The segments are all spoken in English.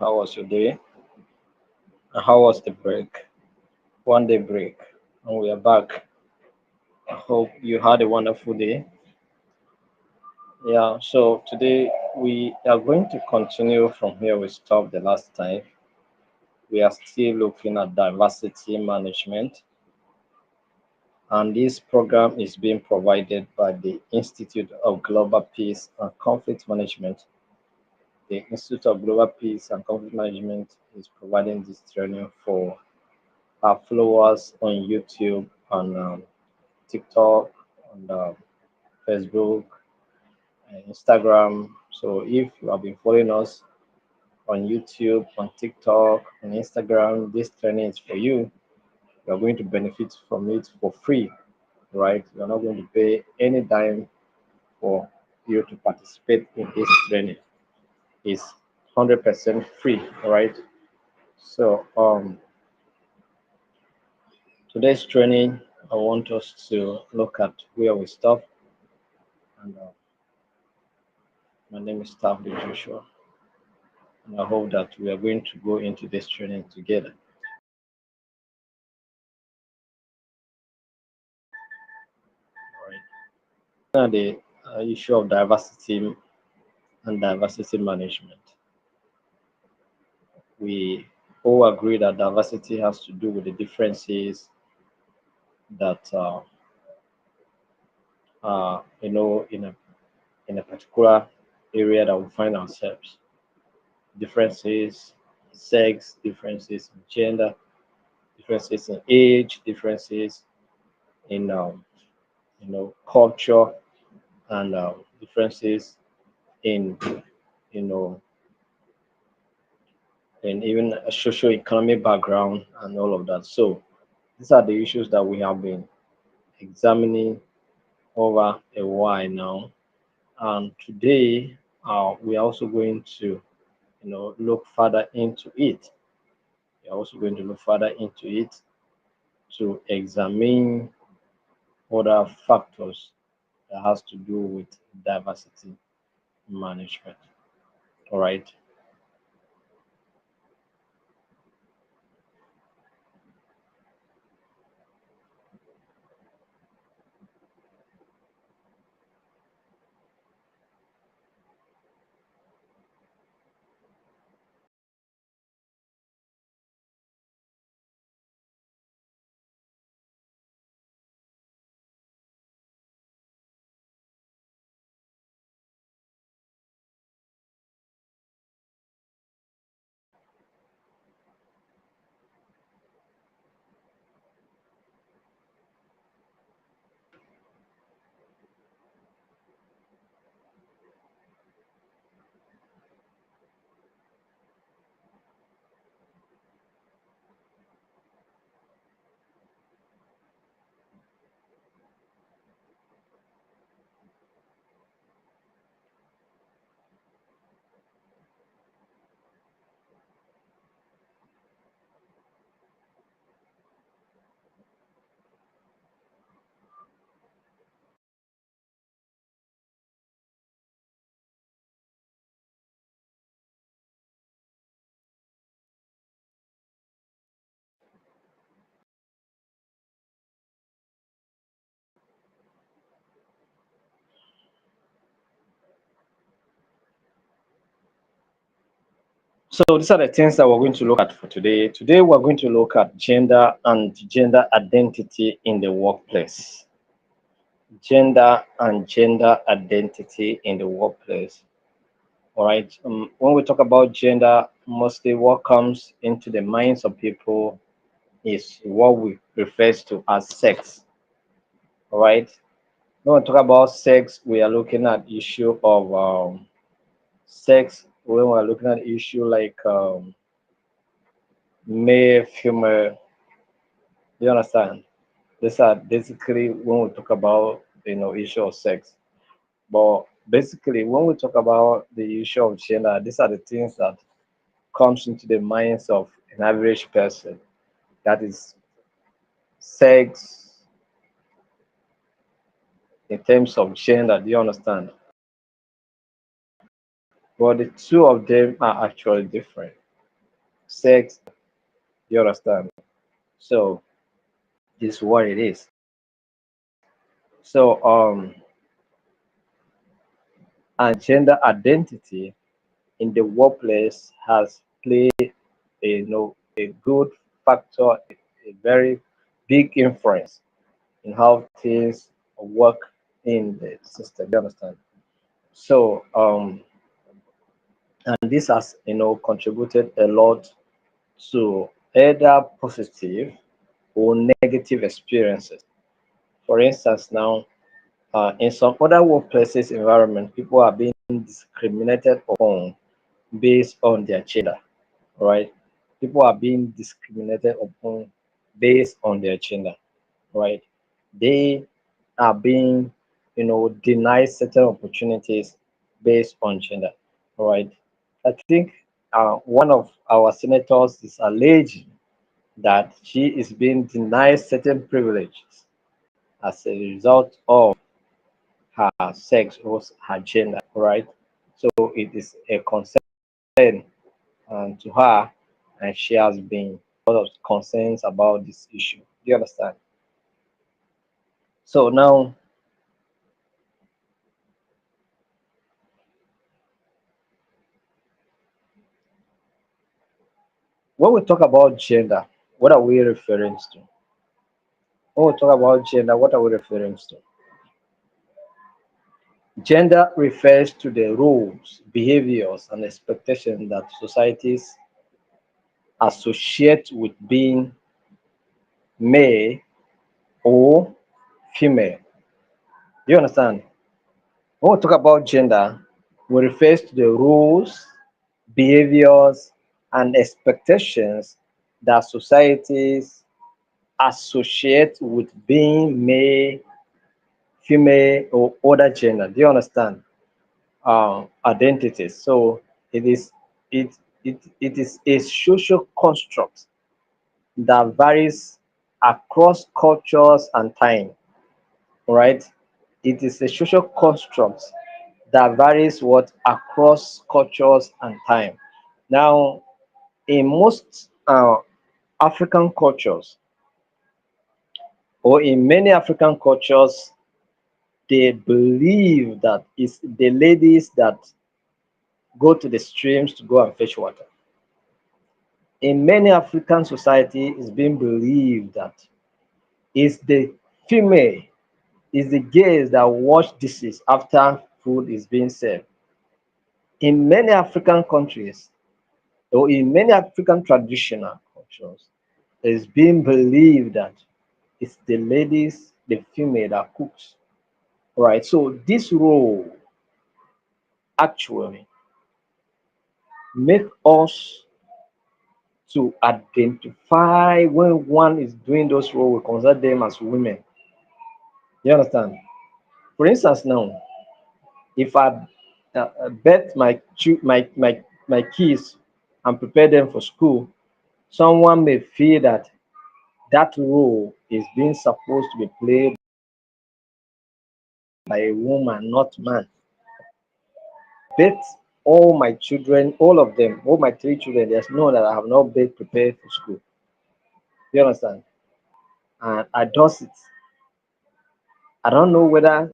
How was your day? And how was the break? 1 day break. And we are back. I hope you had a wonderful day. Yeah, so today we are going to continue from where we stopped the last time. We are still looking at diversity management, and this program is being provided by the Institute of Global Peace and Conflict Management. The Institute of Global Peace and Conflict Management is providing this training for our followers on YouTube and TikTok and Facebook and Instagram. So if you have been following us on YouTube, on TikTok, on Instagram, this training is for you. You are going to benefit from it for free, right? You're not going to pay any dime for you to participate in this training. It's 100% free, all right? So today's training, I want us to look at where we stop. And my name is Stavely Joshua, and I hope that we are going to go into this training together. All right. Now, the issue of diversity and diversity management. We all agree that diversity has to do with the differences that in a particular area that we find ourselves. Differences, sex, differences in gender, differences in age, differences in culture, and differences in you know in even a socio-economic background and all of that. So these are the issues that we have been examining over a while now. And today we are also going to look further into it. We are also going to look further into it to examine other factors that has to do with diversity management. All right. So these are the things that we're going to look at for today. Today we're going to look at gender and gender identity in the workplace. Gender and gender identity in the workplace. All right. When we talk about gender, mostly what comes into the minds of people is what we refer to as sex. All right. When we talk about sex, we are looking at issue of sex. When we're looking at issue like male, female, you understand? These are basically when we talk about issue of sex. But basically, when we talk about the issue of gender, these are the things that comes into the minds of an average person. That is sex in terms of gender. Do you understand? But the two of them are actually different. sex. You understand? So this is what it is. So and gender identity in the workplace has played a good factor, a very big influence in how things work in the system. You understand? So and this has contributed a lot to either positive or negative experiences. For instance, now in some other workplaces environment, people are being discriminated upon based on their gender, right? People are being discriminated upon based on their gender, right? They are being, denied certain opportunities based on gender, right? I think one of our senators is alleging that she is being denied certain privileges as a result of her sex or her gender, right? So it is a concern to her, and she has been a lot of concerns about this issue. Do you understand? So now, when we talk about gender, what are we referring to? When we talk about gender, what are we referring to? Gender refers to the rules, behaviors, and expectations that societies associate with being male or female. Do you understand? When we talk about gender, we refer to the rules, behaviors, and expectations that societies associate with being male, female, or other gender. Do you understand? Identities. So it is it it is a social construct that varies across cultures and time. Right? It is a social construct that varies what across cultures and time. Now, in most African cultures, or in many African cultures, they believe that it's the ladies that go to the streams to go and fetch water. In many African society, it's been believed that it's the female, it's the girls that wash dishes after food is being served. In many African countries, or in many African traditional cultures, it's been believed that it's the ladies, the female that cooks. Right. So this role actually make us to identify when one is doing those roles, we consider them as women. You understand? For instance, now, if I bet my kids and prepare them for school, someone may feel that that role is being supposed to be played by a woman, not man. Bet all my children, all of them, all my three children, there's no that I have not been prepared for school. You understand? And I does it. I don't know whether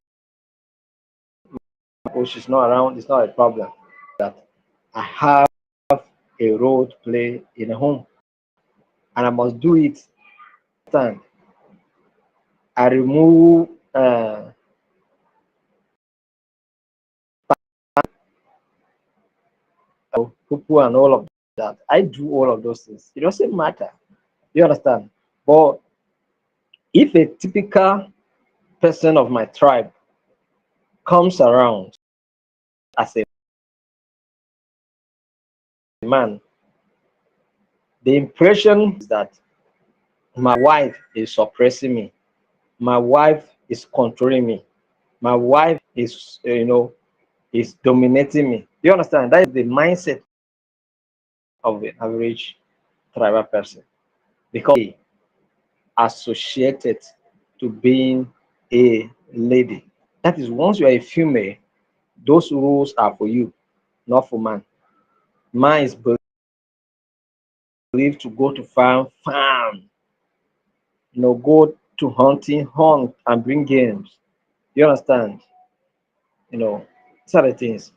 oh she's not around, it's not a problem. That I have a role to play in a home and I must do it. Understand? I remove poo and all of that. I do all of those things. It doesn't matter. You understand? But if a typical person of my tribe comes around as a man, the impression is that my wife is suppressing me, my wife is controlling me, my wife is is dominating me. You understand? That is the mindset of the average tribal person because they associated to being a lady. That is, once you are a female, those rules are for you, not for man. Man is leave to go to farm, go to hunting, hunt and bring games. You understand? You know, these are the things.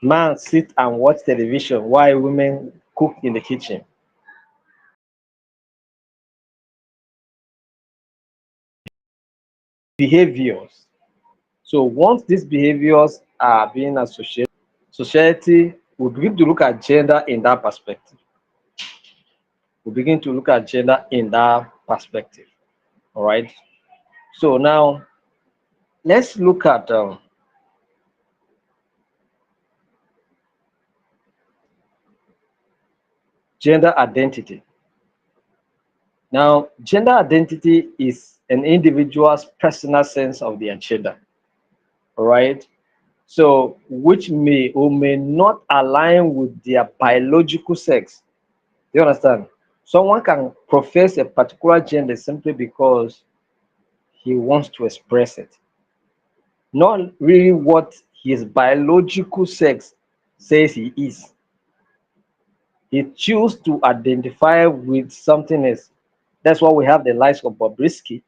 Man sit and watch television while women cook in the kitchen. Behaviors. So once these behaviors are being associated, society will begin to look at gender in that perspective. We begin to look at gender in that perspective. All right. So now let's look at gender identity. Now, gender identity is an individual's personal sense of their gender. All right. So, which may or may not align with their biological sex. You understand? Someone can profess a particular gender simply because he wants to express it, not really what his biological sex says he is. He chooses to identify with something else. That's why we have the likes of Bobrisky,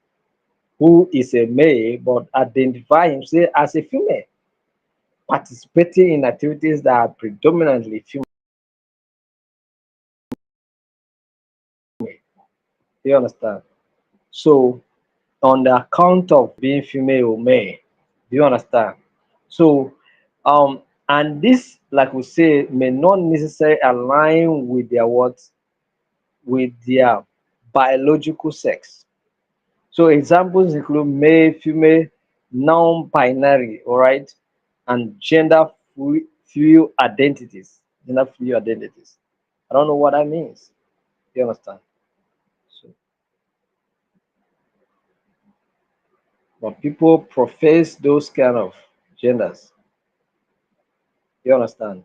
who is a male but identify himself as a female, participating in activities that are predominantly female. Do you understand? So, on the account of being female or male, do you understand? So, and this, like we say, may not necessarily align with their what, with their biological sex. So, examples include male, female, non-binary, all right, and fluid identities. Gender fluid identities. I don't know what that means. Do you understand? So, but people profess those kind of genders. You understand?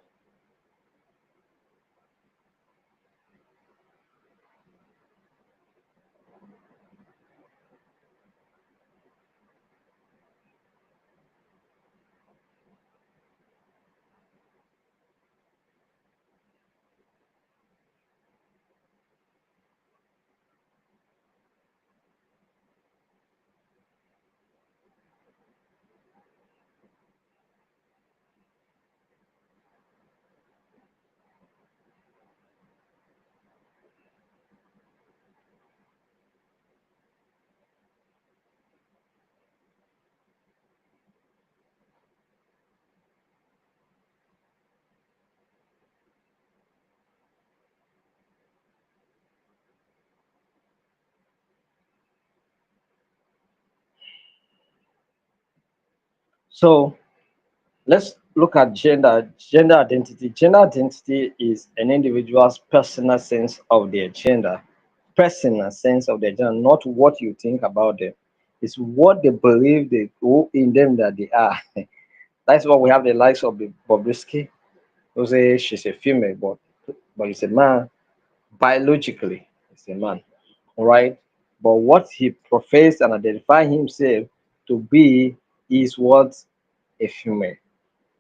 So let's look at gender identity. Gender identity is an individual's personal sense of their gender, personal sense of their gender, not what you think about them. It's what they believe they who in them that they are. That's why we have the likes of the Bobrisky, who say she's a female, but he's a man. Biologically, he's a man. All right. But what he professed and identified himself to be is what, a female.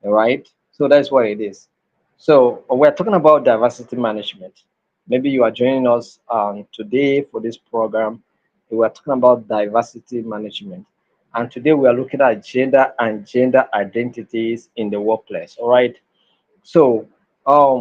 All right. So that's what it is. So we're talking about diversity management. Maybe you are joining us today for this program. We are talking about diversity management. And today we are looking at gender and gender identities in the workplace. All right. So um,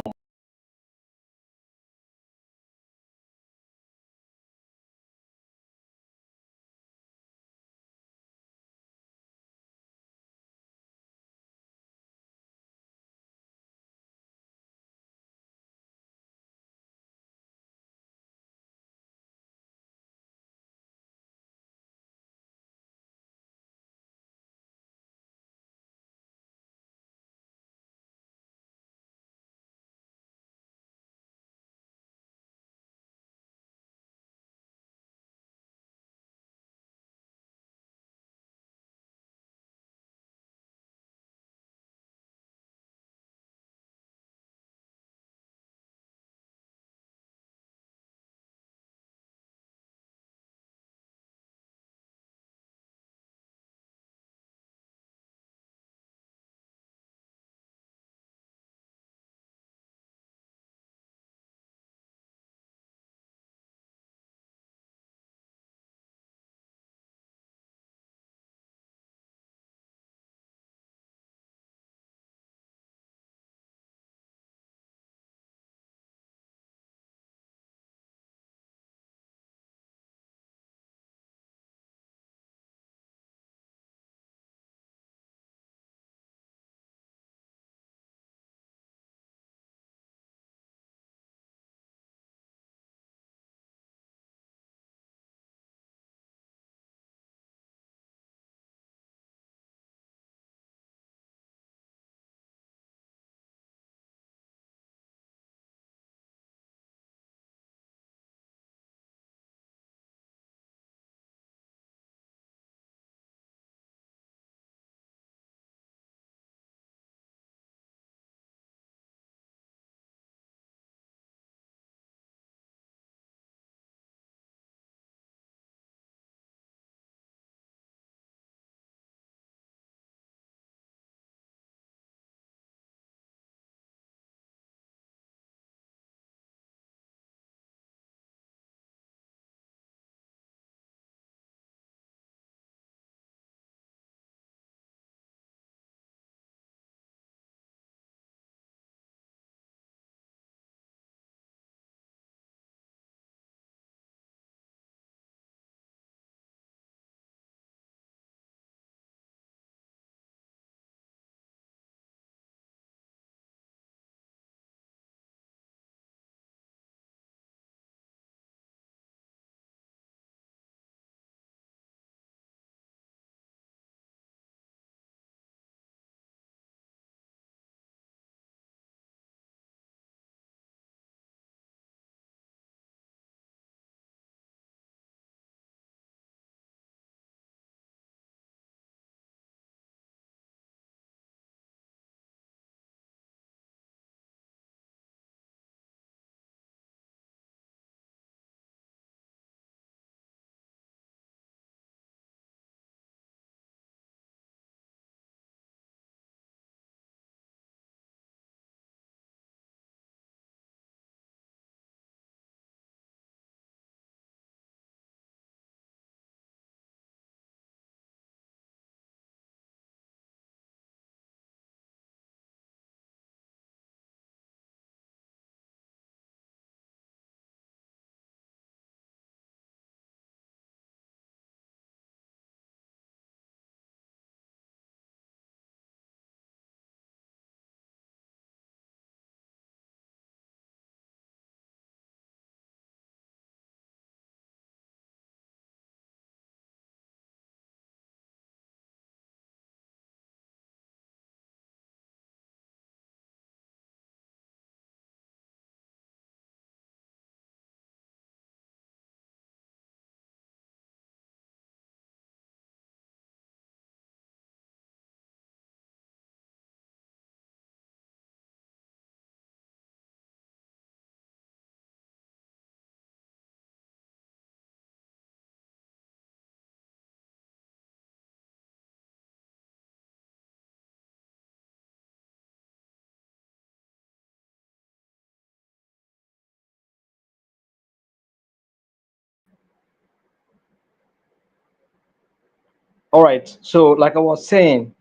All right. So, like I was saying,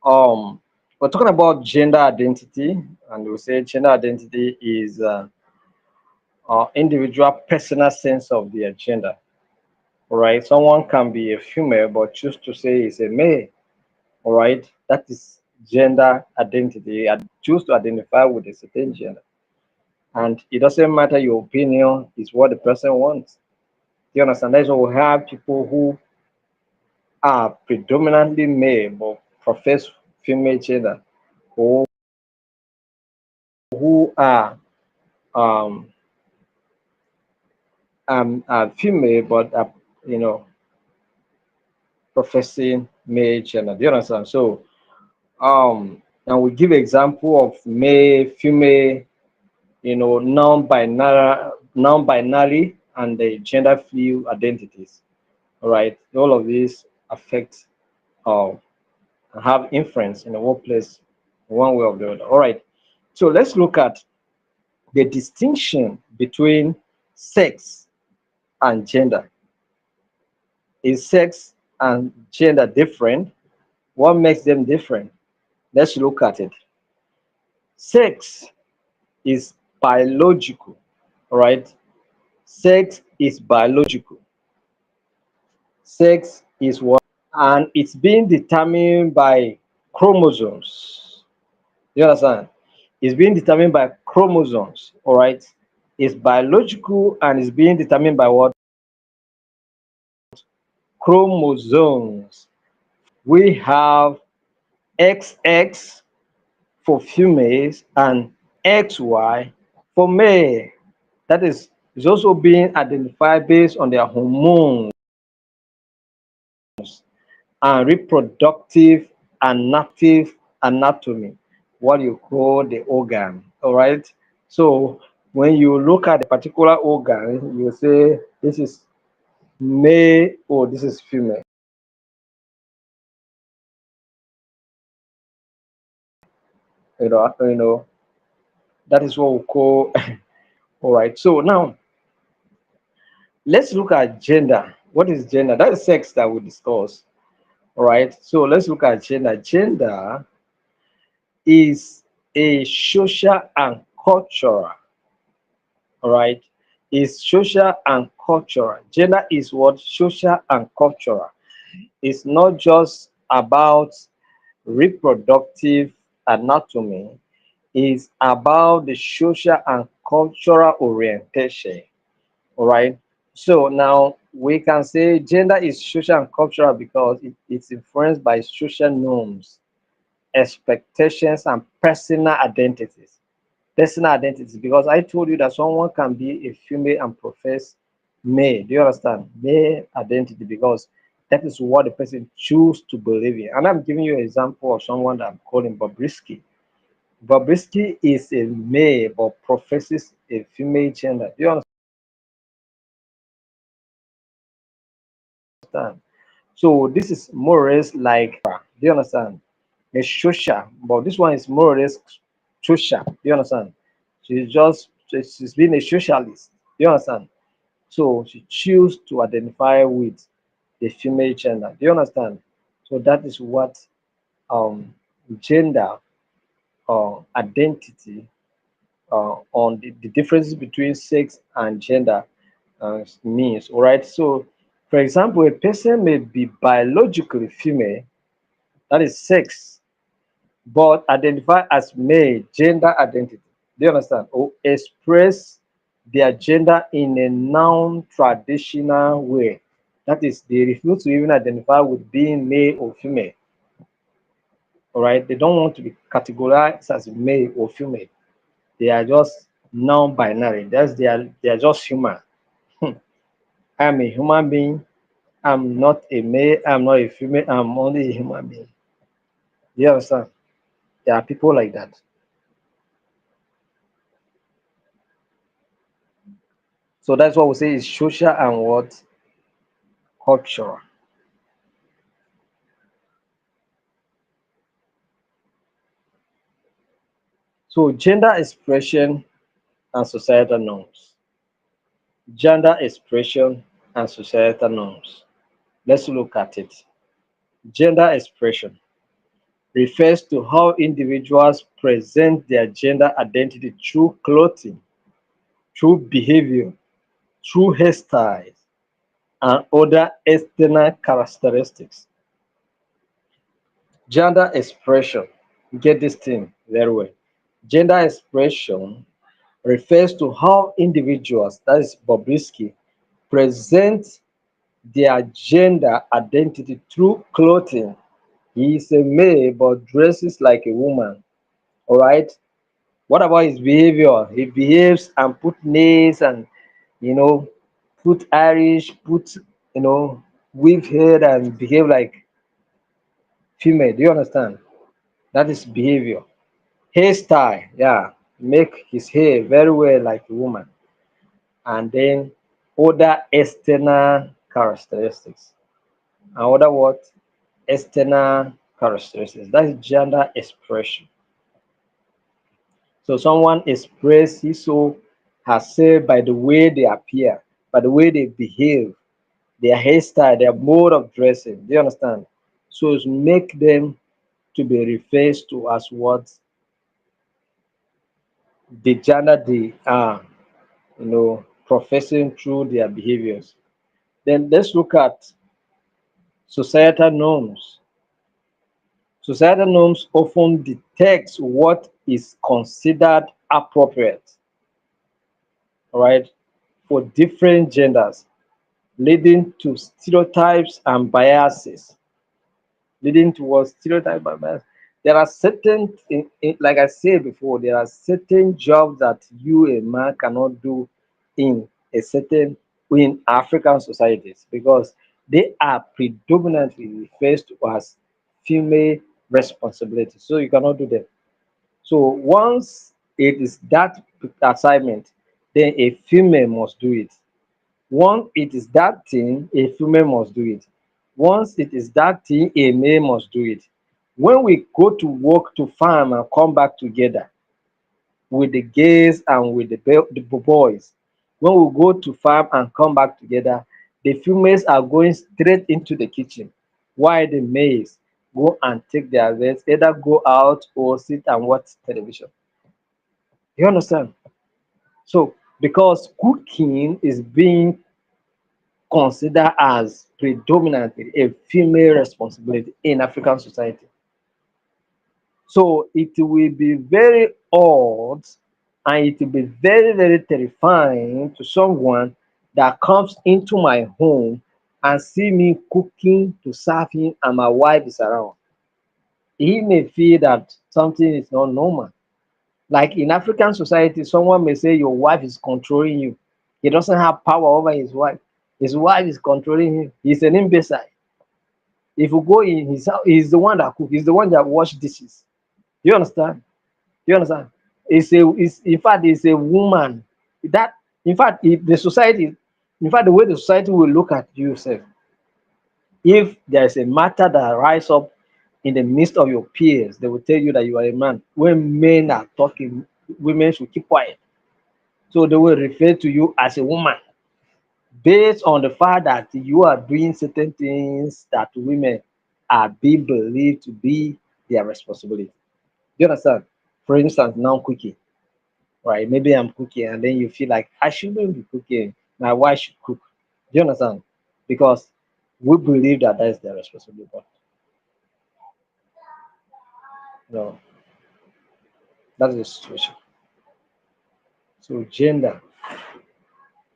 we're talking about gender identity, and we say gender identity is individual personal sense of their gender. All right. Someone can be a female but choose to say is a male. All right. That is gender identity. I choose to identify with a certain gender, and it doesn't matter your opinion. Is what the person wants. Do you understand? That's why we have people who are predominantly male but profess female gender, or who um, are female but are, you know, professing male gender. Do you understand? So, and we give example of male, female, non-binary, and the gender fluid identities. All right, all of these affect uh, have influence in the workplace one way or the other. All right, so let's look at the distinction between sex and gender. Is sex and gender different? What makes them different? Let's look at it. Sex is biological, all right? Sex is biological. Sex is what? And it's being determined by chromosomes. You understand? It's being determined by chromosomes, all right? It's biological and it's being determined by what? Chromosomes. We have XX for females and XY for male. That is also being identified based on their hormones and reproductive and native anatomy, what you call the organ. All right. So when you look at a particular organ, you say this is male or this is female. That is what we call. All right. So now let's look at gender. What is gender? That is sex that we discuss. All right. So let's look at gender. Gender is a social and cultural. All right. Is social and cultural. Gender is what? Social and cultural. It's not just about reproductive anatomy, it's about the social and cultural orientation. All right. So now we can say gender is social and cultural because it's influenced by social norms, expectations, and personal identities. Personal identities, because I told you that someone can be a female and profess male. Do you understand? Male identity, because that is what the person choose to believe in. And I'm giving you an example of someone that I'm calling Bobrisky. Bobrisky is a male but professes a female gender. Do you understand? So this is more or less like, do you understand? A social, but this one is more or less social. Do you understand? She's been a socialist. Do you understand? So she choose to identify with the female gender. Do you understand? So that is what um gender identity on the differences between sex and gender means. All right. So for example, a person may be biologically female, that is sex, but identify as male, gender identity. Do you understand? Or express their gender in a non-traditional way. That is, they refuse to even identify with being male or female. All right, they don't want to be categorized as male or female. They are just non-binary. They are just human. I'm a human being. I'm not a male. I'm not a female. I'm only a human being. You understand? There are people like that. So that's what we say is social and what? Cultural. So gender expression and societal norms. Gender expression and societal norms. Let's look at it. Gender expression refers to how individuals present their gender identity through clothing, through behavior, through hairstyles, and other external characteristics. Gender expression, get this thing very well. Gender expression refers to how individuals, that is Bobrisky, present their gender identity through clothing. He is a male but dresses like a woman. All right. What about his behavior? He behaves and put nails and you know put Irish, put weave hair and behave like female. Do you understand? That is behavior. Hairstyle, yeah, make his hair very well like a woman. And then other external characteristics. And other what? External characteristics. That is gender expression. So someone expresses so herself by the way they appear, by the way they behave, their hairstyle, their mode of dressing. Do you understand? So it's make them to be referred to as what the gender they are, professing through their behaviors. Then let's look at societal norms. Societal norms often detect what is considered appropriate, all right, for different genders, leading to stereotypes and biases. Leading towards stereotype and bias. There are certain, like I said before, there are certain jobs that you, a man, cannot do in a certain in African societies because they are predominantly referred to as female responsibilities. So you cannot do them. So once it is that assignment, then a female must do it. Once it is that thing, a female must do it. Once it is that thing, a male must do it. When we go to work to farm and come back together with the girls and with the boys, when we go to farm and come back together, the females are going straight into the kitchen, while the males go and take their rest, either go out or sit and watch television. You understand? So, because cooking is being considered as predominantly a female responsibility in African society. So it will be very odd and it will be very, very terrifying to someone that comes into my home and see me cooking to serve him and my wife is around. He may feel that something is not normal. Like in African society, someone may say your wife is controlling you. He doesn't have power over his wife. His wife is controlling him. He's an imbecile. If you go in his house, he's the one that cook. He's the one that wash dishes. You understand? You understand? It's in fact it's a woman that in fact if the society, in fact the way the society will look at you, sef, if there is a matter that rise up in the midst of your peers, they will tell you that you are a man. When men are talking, women should keep quiet. So they will refer to you as a woman based on the fact that you are doing certain things that women are being believed to be their responsibility. Do you understand? For instance, now cooking, right? Maybe I'm cooking and then you feel like I shouldn't be cooking. My wife should cook. Do you understand? Because we believe that that is their responsibility. But no, that is the situation. So gender,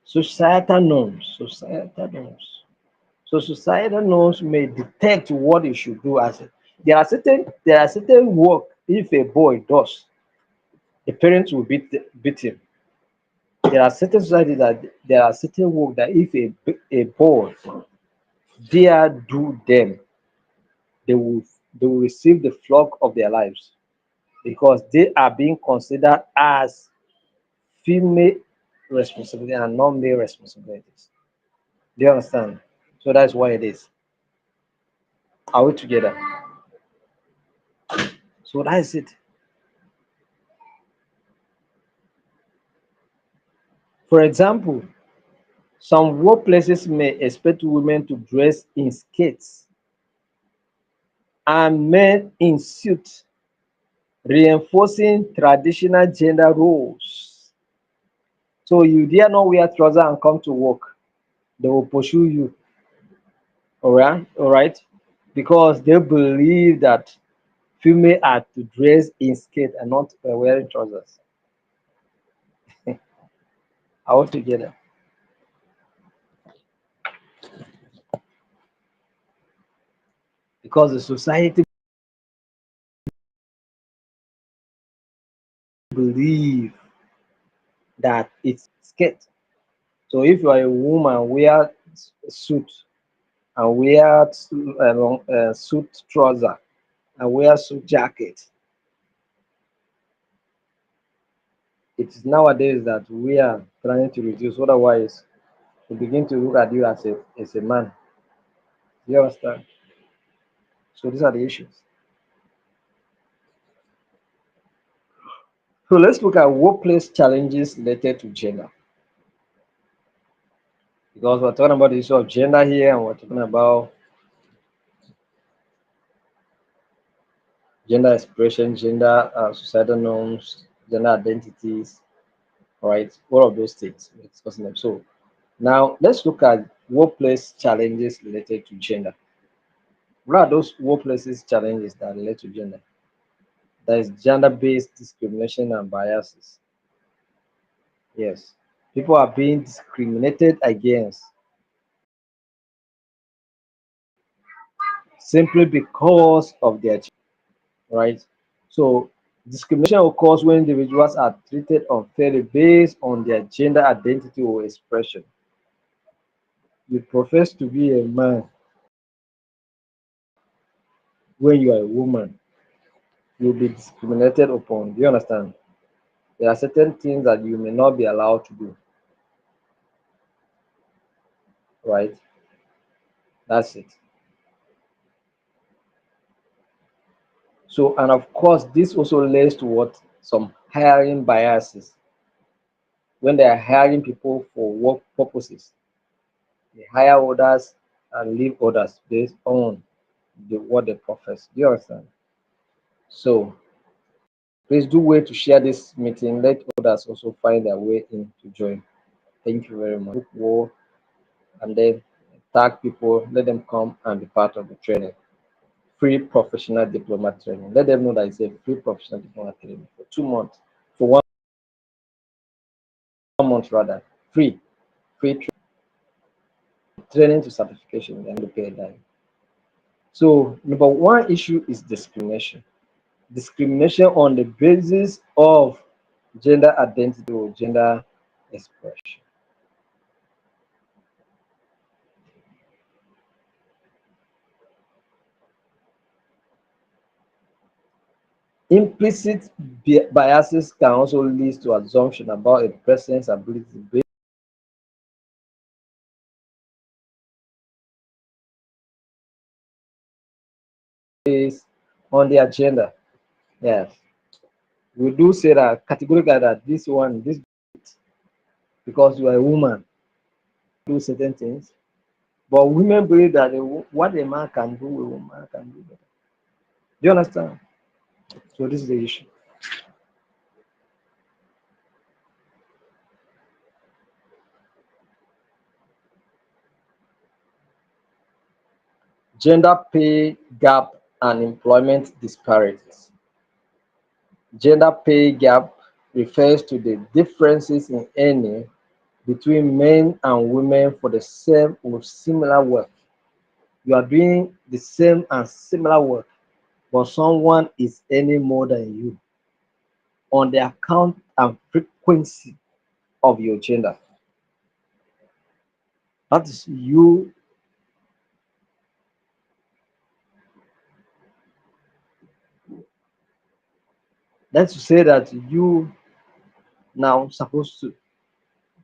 societal norms. So societal norms may detect what you should do as a, there are certain work if a boy does, the parents will beat him. There are certain societies that there are certain work that if a boy dare do them, they will they will receive the flock of their lives because they are being considered as female responsibility and not male responsibilities. Do you understand? So that's why it is. Are we together? So that is it. For example, Some workplaces may expect women to dress in skirts and men in suits, reinforcing traditional gender roles. So you dare not wear trousers and come to work, they will pursue you. All right, because they believe that female are to dress in skirt and not wearing trousers altogether. Because the society believe that it's skirt. So if you are a woman, wear suit and wear long suit trouser and wear suit jacket. It is nowadays that we are trying to reduce. Otherwise, we begin to look at you as a man. You understand? So these are the issues. So let's look at workplace challenges related to gender. Because we're talking about the issue of gender here, and we're talking about gender expression, gender societal norms, gender identities, right? All of those things. We're discussing them. So now let's look at workplace challenges related to gender. What are those workplaces challenges that relate to gender? There is gender-based discrimination and biases. Yes. People are being discriminated against simply because of their gender, right? So discrimination occurs when individuals are treated unfairly based on their gender identity or expression. You profess to be a man when you are a woman, you'll be discriminated upon. Do you understand? There are certain things that you may not be allowed to do, right? That's it. So, and of course, this also leads to what some hiring biases. When they are hiring people for work purposes, they hire others and leave others based on what they profess. Do you understand? So, please do wait to share this meeting. Let others also find their way in to join. Thank you very much. Book war and then tag people, let them come and be part of the training. Free professional diploma training. Let them know that it's a free professional diploma training for 2 months, for 1 month rather. Free, training to certification, then you pay a dime. So number one issue is discrimination. Discrimination on the basis of gender identity or gender expression. Implicit biases can also lead to assumption about a person's ability based on their gender. Yes, we do say that categorically that this because you are a woman, do certain things. But women believe that what a man can do, a woman can do better. Do you understand? So this is the issue. Gender pay gap and employment disparities. Gender pay gap refers to the differences in earning between men and women for the same or similar work. You are doing the same and similar work, but someone is earning more than you on the account and frequency of your gender. That is you. That's to say that you now supposed to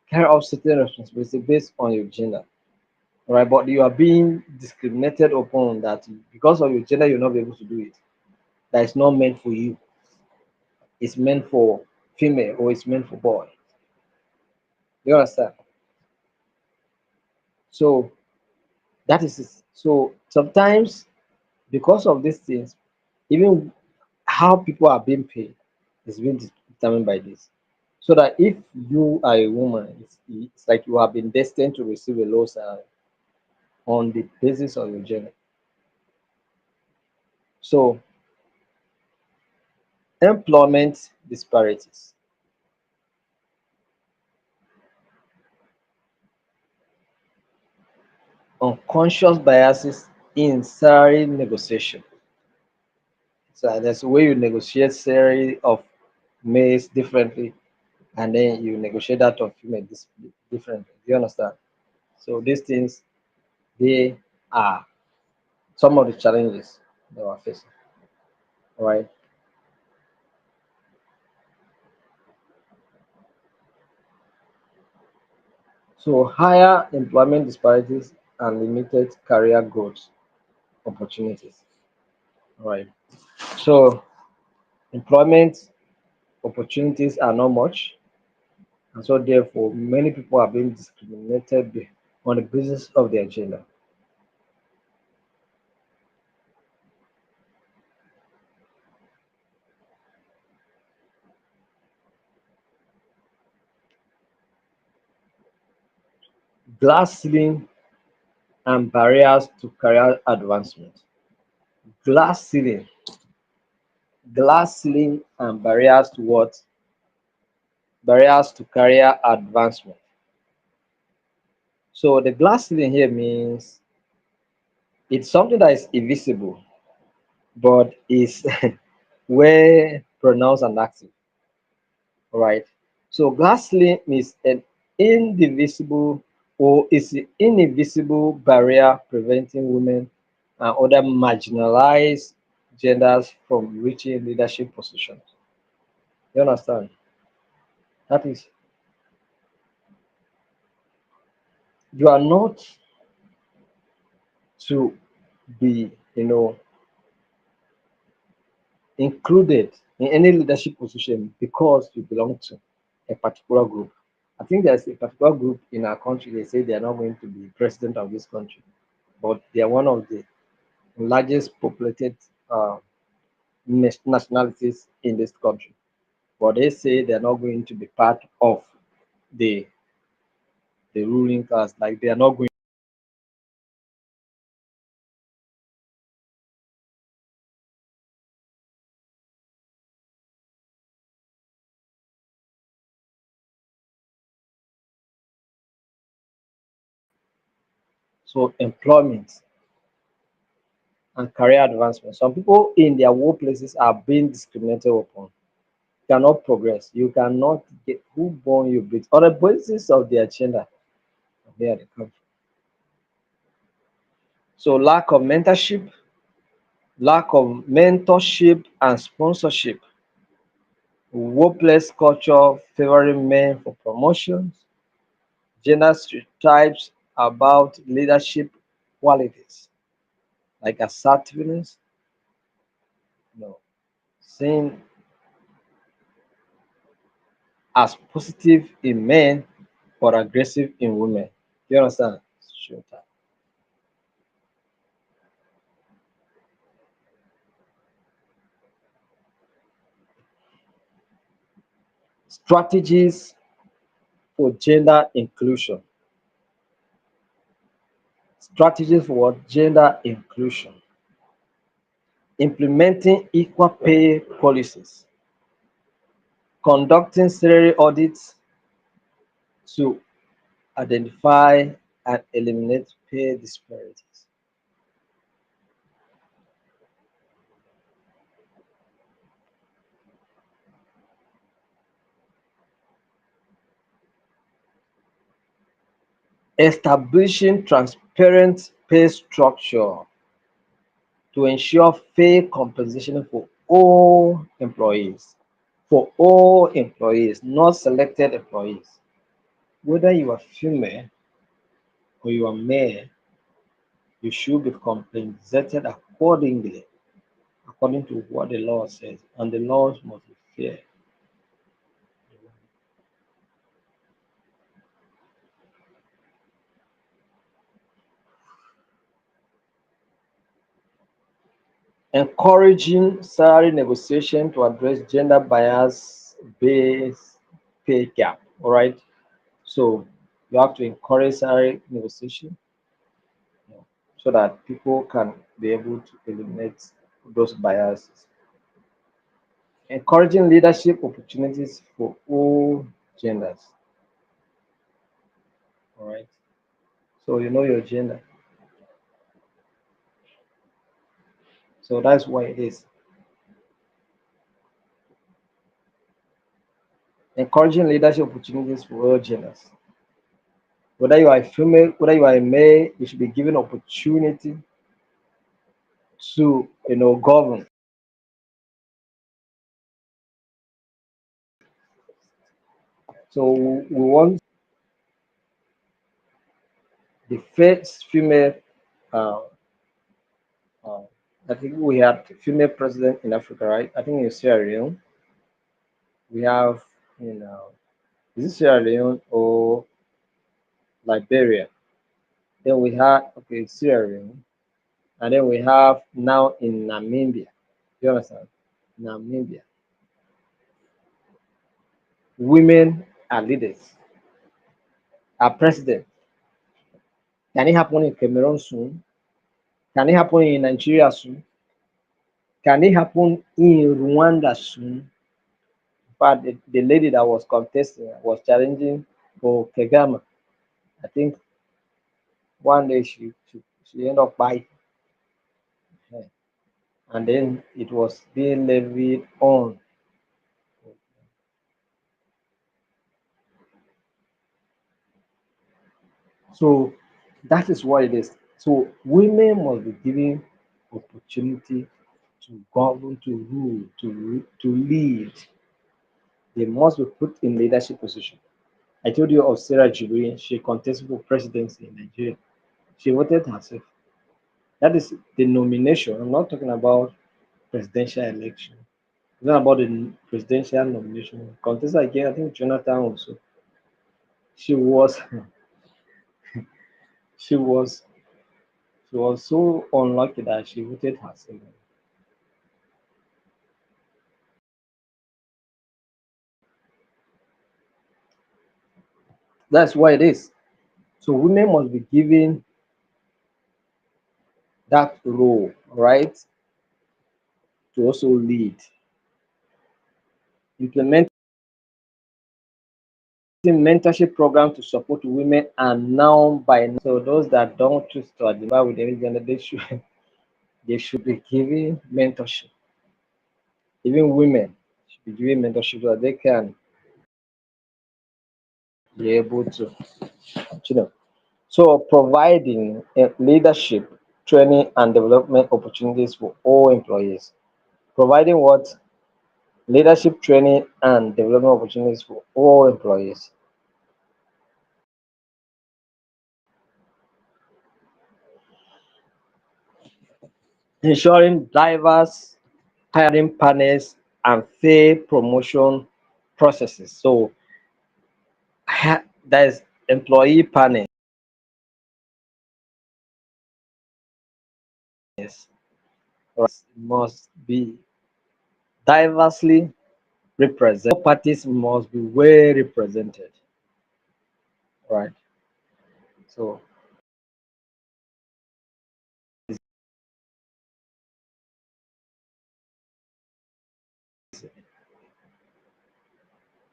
carry out certain responsibility based on your gender, right? But you are being discriminated upon that because of your gender, you'll not be able to do it. That is not meant for you. It's meant for female or it's meant for boy. You understand? So that is it. So sometimes because of these things, even how people are being paid is being determined by this. So that if you are a woman, it's like you have been destined to receive a low salary on the basis of your gender. So employment disparities, unconscious biases in salary negotiation. So there's a way you negotiate salary of males differently, and then you negotiate that of female differently. Do you understand? So these things, they are some of the challenges that we're facing. All right. So higher employment disparities and limited career growth opportunities. All right. So employment opportunities are not much, and so therefore many people are being discriminated on the basis of their gender. Glass ceiling and barriers to career advancement. Glass ceiling, glass ceiling and barriers to what? Barriers to career advancement. So the glass ceiling here means it's something that is invisible, but is well pronounced and active. Right? So glass ceiling is an indivisible or is an invisible barrier preventing women and other marginalized genders from reaching leadership positions. You understand? That is, you are not to be, included in any leadership position because you belong to a particular group. I think there's a particular group in our country, they say they are not going to be president of this country, but they are one of the largest populated uh, nationalities in this country. But they say they're not going to be part of the the ruling class, like they are not going. So employment and career advancement. Some people in their workplaces are being discriminated upon. Cannot progress. You cannot get who born you with on the basis of their gender. Where they come from. So lack of mentorship and sponsorship, workplace culture favoring men for promotions, gender stereotypes about leadership qualities like assertiveness, you know, seen as positive in men but aggressive in women. You understand? Stereotype. Strategies for gender inclusion. Strategies for what? Gender inclusion. Implementing equal pay policies. Conducting salary audits to identify and eliminate pay disparities. Establishing transparent pay structure to ensure fair compensation for all employees, not selected employees. Whether you are female or you are male, you should be compensated accordingly, according to what the law says, and the laws must be fair. encouraging salary negotiation to address gender bias based pay gap. All right. So you have to encourage salary negotiation, you know, so that people can be able to eliminate those biases. Encouraging leadership opportunities for all genders. All right. So you know your gender. So that's why it is. Encouraging leadership opportunities for all genders. Whether you are a female, whether you are a male, you should be given opportunity to govern. So we want the first female. Uh, uh, I think we had female president in Africa, right? I think in Sierra Leone we have in is it Sierra Leone or Liberia? Then we had Sierra Leone, and then we have now in Namibia. You understand? Namibia, women are leaders, are president. Can it happen in Cameroon soon? Can it happen in Nigeria soon? Can it happen in Rwanda soon? But the lady that was contesting was challenging for Kagame. I think one day she ended up biting her, and then it was being levied on. So that is what it is. So women must be given opportunity to govern, to rule, to lead. They must be put in leadership position. I told you of Sarah Jibrin. She contested for presidency in Nigeria. She voted herself. That is the nomination. I'm not talking about presidential election. It's not about the presidential nomination. Contested again, I think Jonathan also. She was she was she was so unlucky that she voted herself. That's why it is. So women must be given that role, right, to also lead. Implementing mentorship program to support women and now by now. So those that don't choose to identify with any gender, they should be given mentorship. Even women should be given mentorship so that they can be able to, you know. So providing leadership, training, and development opportunities for all employees. Providing what? Leadership training and development opportunities for all employees. Ensuring diverse hiring panels and fair promotion processes. So there's employee panels must be diversely represented. All parties must be well represented. Right. So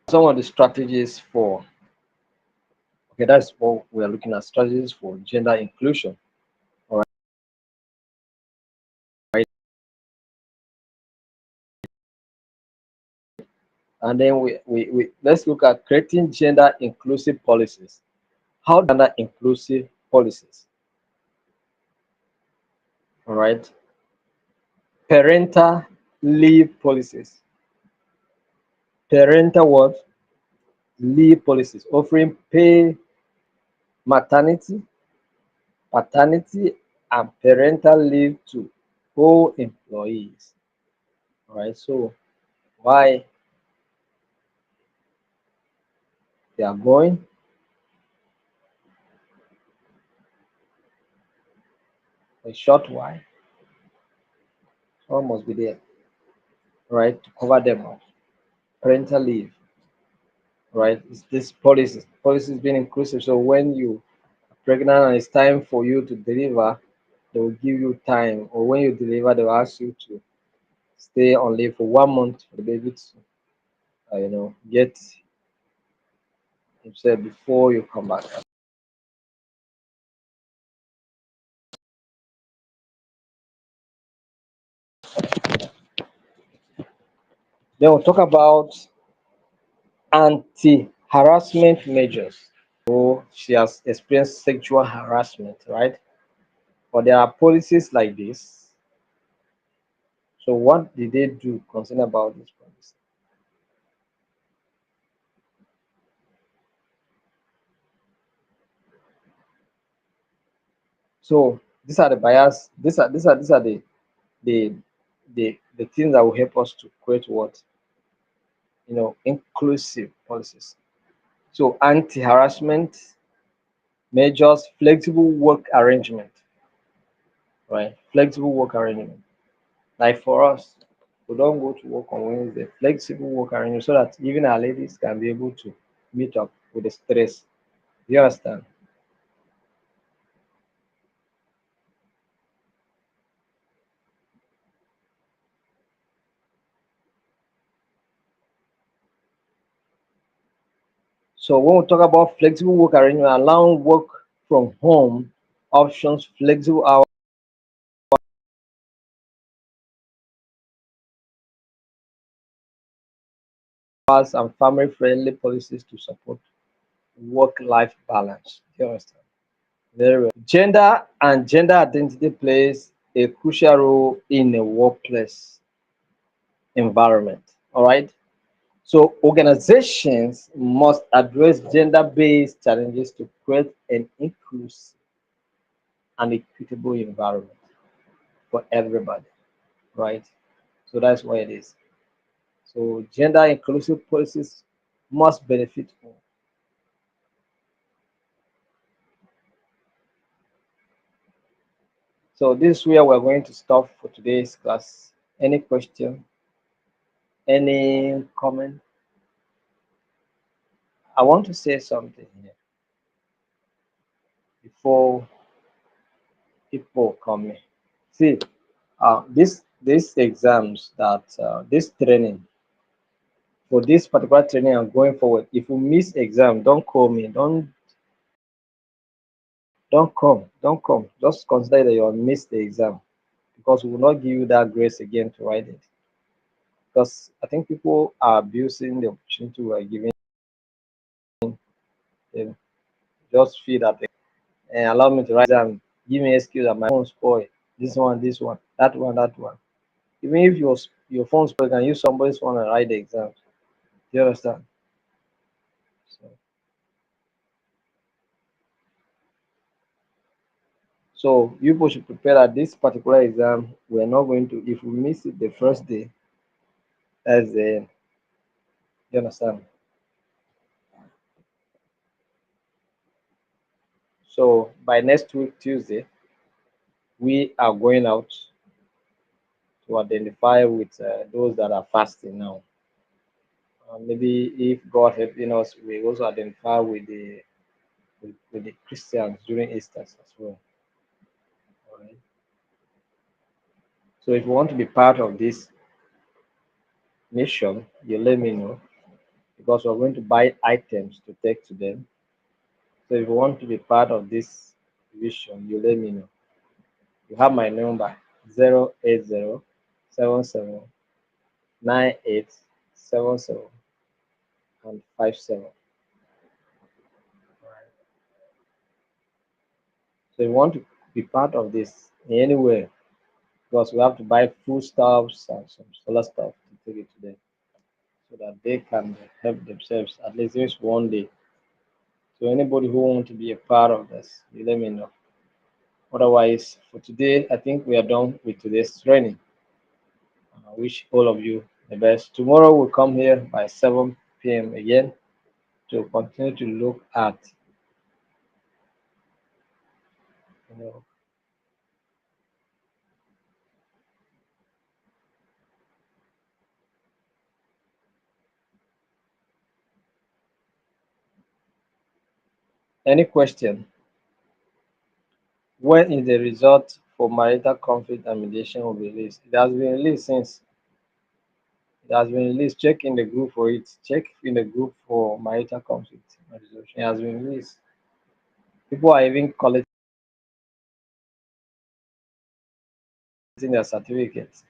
some of the strategies for that's what we are looking at, strategies for gender inclusion. All right. And then we let's look at creating gender inclusive policies. How gender inclusive policies? All right. Parental leave policies. Parental what? Leave policies offering pay maternity, paternity, and parental leave to all employees. All right. So why they are going a short while. All must be there, right, to cover them up. Parental leave, right? It's this policies being inclusive. So when you are pregnant and it's time for you to deliver, they will give you time. Or when you deliver, they will ask you to stay on leave for 1 month for the baby to, get himself before you come back. Then we'll talk about anti-harassment measures. So she has experienced sexual harassment, right? But there are policies like this. So what did they do concerning about this policy? So these are the bias. These are the the things that will help us to create what, inclusive policies. So anti-harassment measures, flexible work arrangement, right? Flexible work arrangement. Like for us, we don't go to work on Wednesday. Flexible work arrangement so that even our ladies can be able to meet up with the stress. Do you understand? So when we talk about flexible work arrangement, allowing work from home options, flexible hours, and family-friendly policies to support work-life balance. Do you understand? Very well. Gender and gender identity plays a crucial role in a workplace environment. All right. So organizations must address gender-based challenges to create an inclusive and equitable environment for everybody. Right. So that's why it is. So gender inclusive policies must benefit all. So this is where we're going to stop for today's class. Any question? Any comment? I want to say something here before people come in. See, these exams that this training for this particular training and going forward, if you miss exam, don't call me. Don't come. Don't come. Just consider that you have missed the exam because we will not give you that grace again to write it. Because I think people are abusing the opportunity we are giving them. Just feel that and allow me to write exam. Give me excuse that my phone spoil. This one, that one, that one. Even if your phone spoil, you can use somebody's phone and write the exam. Do you understand? So, so you people should prepare that this particular exam we are not going to. If we miss it the first day, that's the end. You understand? So by next week Tuesday, we are going out to identify with those that are fasting now. Maybe if God helping us, we also identify with the Christians during Easter as well. All right. So if you want to be part of this mission, you let me know because we're going to buy items to take to them. So if you want to be part of this vision, you let me know. You have my number 080779877 and 57. So you want to be part of this in any way because we have to buy foodstuffs and some solar stuff to take it to them so that they can help themselves at least just one day. So anybody who want to be a part of this, you let me know. Otherwise, for today, I think we are done with today's training. I wish all of you the best. Tomorrow we'll come here by 7 p.m. again to continue to look at you know Any question? When is the result for marital conflict and mediation will be released? It has been released since. It has been released. Check in the group for it. Check in the group for marital conflict resolution. It has been released. People are even collecting their certificates.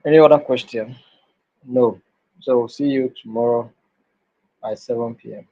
Any other question? No. So see you tomorrow by 7 p.m.